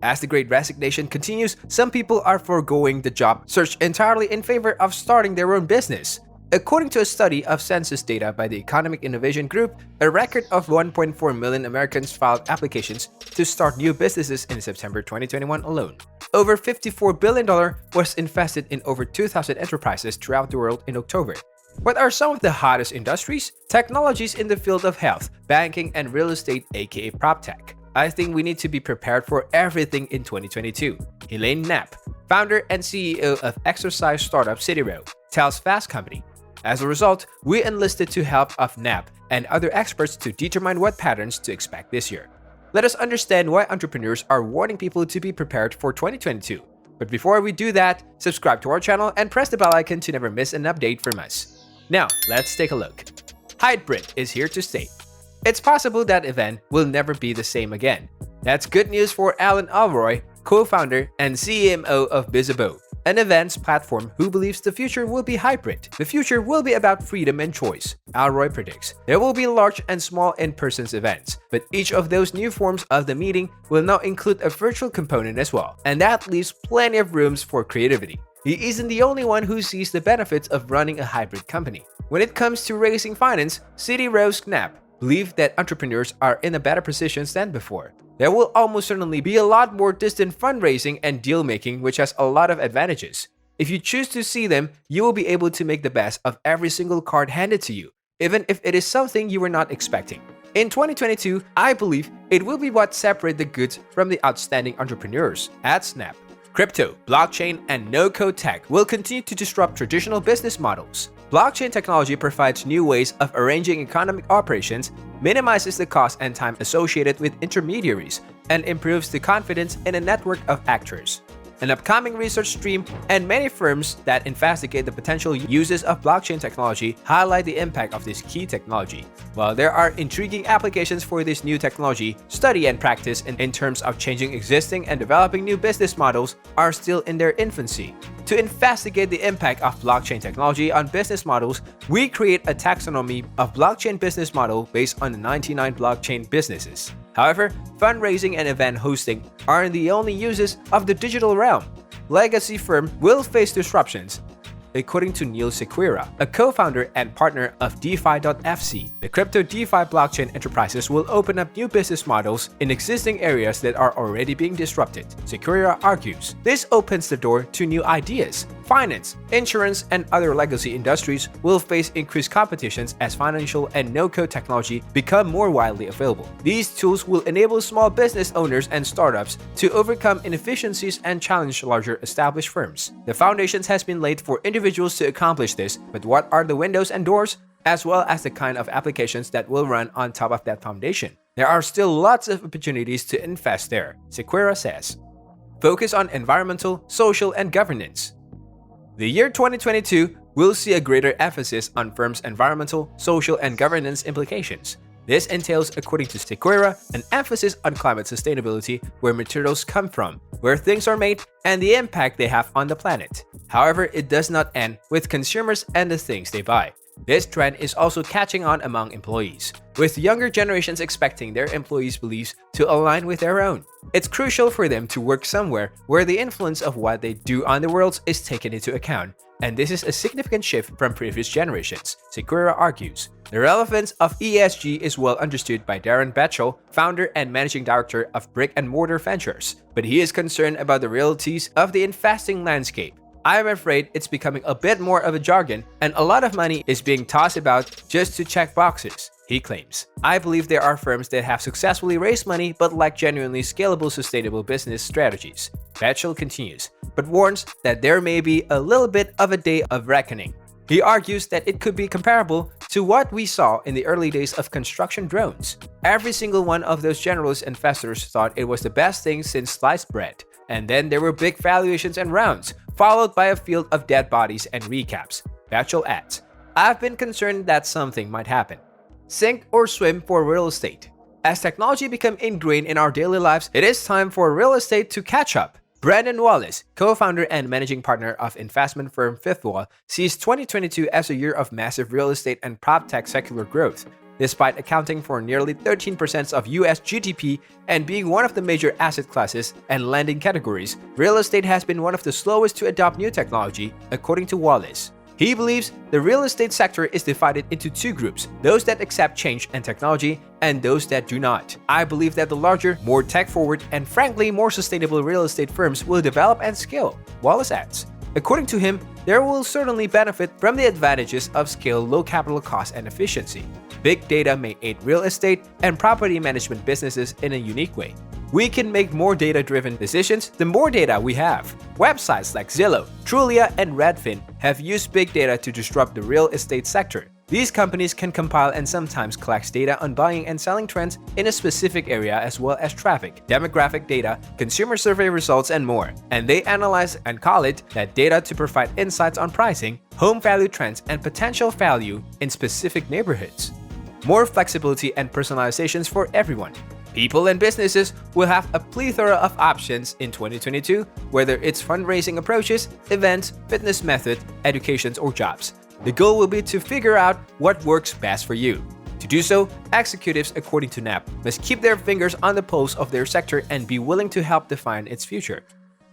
As the Great Resignation continues, some people are foregoing the job search entirely in favor of starting their own business. According to a study of Census data by the Economic Innovation Group, a record of 1.4 million Americans filed applications to start new businesses in September 2021 alone. Over $54 billion was invested in over 2,000 enterprises throughout the world in October. What are some of the hottest industries? Technologies in the field of health, banking, and real estate, aka proptech. I think we need to be prepared for everything in 2022. Helaine Knapp, founder and CEO of exercise startup CityRow, tells Fast Company. As a result, we enlisted to help of Knapp and other experts to determine what patterns to expect this year. Let us understand why entrepreneurs are warning people to be prepared for 2022. But before we do that, subscribe to our channel and press the bell icon to never miss an update from us. Now, let's take a look. Hybrid is here to stay. It's possible that event will never be the same again. That's good news for Alan Alroy, co-founder and CMO of Bizzabo, an events platform who believes the future will be hybrid. The future will be about freedom and choice, Alroy predicts. There will be large and small in-person events, but each of those new forms of the meeting will now include a virtual component as well, and that leaves plenty of rooms for creativity. He isn't the only one who sees the benefits of running a hybrid company. When it comes to raising finance, CityRow's Knapp believe that entrepreneurs are in a better position than before. There will almost certainly be a lot more distant fundraising and deal making, which has a lot of advantages. If you choose to see them, you will be able to make the best of every single card handed to you, even if it is something you were not expecting. In 2022, I believe it will be what separates the goods from the outstanding entrepreneurs, adds Knapp. Crypto, blockchain, and no-code tech will continue to disrupt traditional business models. Blockchain technology provides new ways of arranging economic operations, minimizes the cost and time associated with intermediaries, and improves the confidence in a network of actors. An upcoming research stream and many firms that investigate the potential uses of blockchain technology highlight the impact of this key technology. While there are intriguing applications for this new technology, study and practice in terms of changing existing and developing new business models are still in their infancy. To investigate the impact of blockchain technology on business models, we create a taxonomy of blockchain business model based on the 99 blockchain businesses. However, fundraising and event hosting aren't the only uses of the digital realm. Legacy firm will face disruptions. According to Neil Sequeira, a co-founder and partner of DeFi.FC, the crypto DeFi blockchain enterprises will open up new business models in existing areas that are already being disrupted. Sequeira argues, this opens the door to new ideas. Finance, insurance, and other legacy industries will face increased competitions as financial and no-code technology become more widely available. These tools will enable small business owners and startups to overcome inefficiencies and challenge larger established firms. The foundations has been laid for individuals to accomplish this, but what are the windows and doors, as well as the kind of applications that will run on top of that foundation? There are still lots of opportunities to invest there, Sequeira says. Focus on environmental, social, and governance. The year 2022 will see a greater emphasis on firms' environmental, social, and governance implications. This entails, according to Sequeira, an emphasis on climate sustainability, where materials come from, where things are made, and the impact they have on the planet. However, it does not end with consumers and the things they buy. This trend is also catching on among employees, with younger generations expecting their employees' beliefs to align with their own. It's crucial for them to work somewhere where the influence of what they do on the world is taken into account, and this is a significant shift from previous generations, Sequeira argues. The relevance of ESG is well understood by Darren Batchel, founder and managing director of Brick and Mortar Ventures, but he is concerned about the realities of the investing landscape. I am afraid it's becoming a bit more of a jargon, and a lot of money is being tossed about just to check boxes, he claims. I believe there are firms that have successfully raised money but lack genuinely scalable, sustainable business strategies. Batchel continues, but warns that there may be a little bit of a day of reckoning. He argues that it could be comparable to what we saw in the early days of construction drones. Every single one of those generalist investors thought it was the best thing since sliced bread, and then there were big valuations and rounds, followed by a field of dead bodies and recaps. Batchel adds, I've been concerned that something might happen. Sink or swim for real estate. As technology becomes ingrained in our daily lives, it is time for real estate to catch up. Brandon Wallace, co-founder and managing partner of investment firm Fifth Wall, sees 2022 as a year of massive real estate and proptech secular growth. Despite accounting for nearly 13% of US GDP and being one of the major asset classes and lending categories, real estate has been one of the slowest to adopt new technology, according to Wallace. He believes the real estate sector is divided into two groups, those that accept change and technology and those that do not. I believe that the larger, more tech-forward, and frankly more sustainable real estate firms will develop and scale, Wallace adds. According to him, there will certainly benefit from the advantages of scale, low capital cost, and efficiency. Big data may aid real estate and property management businesses in a unique way. We can make more data-driven decisions the more data we have. Websites like Zillow, Trulia, and Redfin have used big data to disrupt the real estate sector. These companies can compile and sometimes collect data on buying and selling trends in a specific area as well as traffic, demographic data, consumer survey results, and more. And they analyze and collate that data to provide insights on pricing, home value trends, and potential value in specific neighborhoods. More flexibility and personalizations for everyone. People and businesses will have a plethora of options in 2022, whether it's fundraising approaches, events, fitness methods, educations, or jobs. The goal will be to figure out what works best for you. To do so, executives, according to Knapp, must keep their fingers on the pulse of their sector and be willing to help define its future.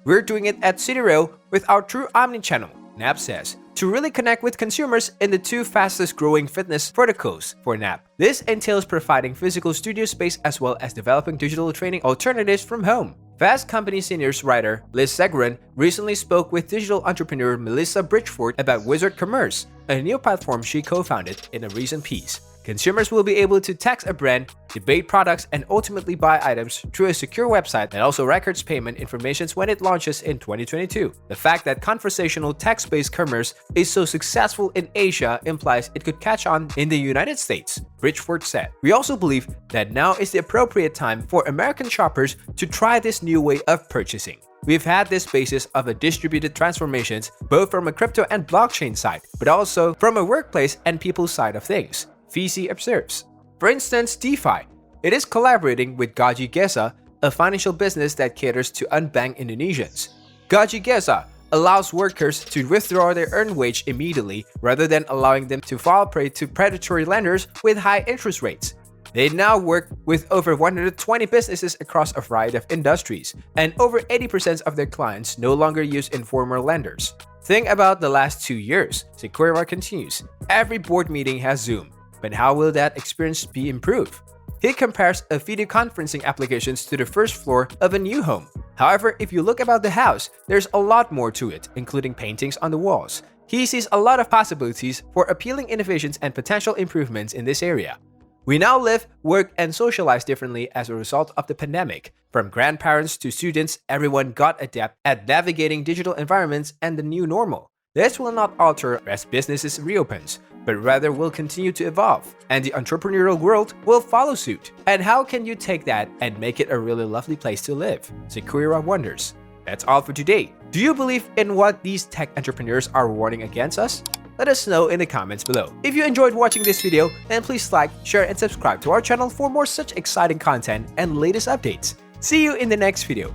We're doing it at CityRow with our true omnichannel, Knapp says, to really connect with consumers in the two fastest growing fitness verticals for Knapp. This entails providing physical studio space as well as developing digital training alternatives from home. Fast Company seniors writer Liz Seguin recently spoke with digital entrepreneur Melissa Bridgeford about Wizard Commerce, a new platform she co-founded, in a recent piece. Consumers will be able to text a brand, debate products, and ultimately buy items through a secure website that also records payment information when it launches in 2022. The fact that conversational text-based commerce is so successful in Asia implies it could catch on in the United States, Bridgeford said. We also believe that now is the appropriate time for American shoppers to try this new way of purchasing. We've had this basis of a distributed transformations both from a crypto and blockchain side, but also from a workplace and people side of things, VC observes. For instance, DeFi. It is collaborating with Gaji Gesa, a financial business that caters to unbanked Indonesians. Gaji Gesa allows workers to withdraw their earned wage immediately rather than allowing them to fall prey to predatory lenders with high interest rates. They now work with over 120 businesses across a variety of industries, and over 80% of their clients no longer use informal lenders. Think about the last 2 years, CityRow continues. Every board meeting has Zoom, but how will that experience be improved? He compares a video conferencing applications to the first floor of a new home. However, if you look about the house, there's a lot more to it, including paintings on the walls. He sees a lot of possibilities for appealing innovations and potential improvements in this area. We now live, work, and socialize differently as a result of the pandemic. From grandparents to students, everyone got adept at navigating digital environments and the new normal. This will not alter as businesses reopens, but rather will continue to evolve, and the entrepreneurial world will follow suit. And how can you take that and make it a really lovely place to live? CityRow wonders. That's all for today. Do you believe in what these tech entrepreneurs are warning against us? Let us know in the comments below. If you enjoyed watching this video, then please like, share, and subscribe to our channel for more such exciting content and latest updates. See you in the next video.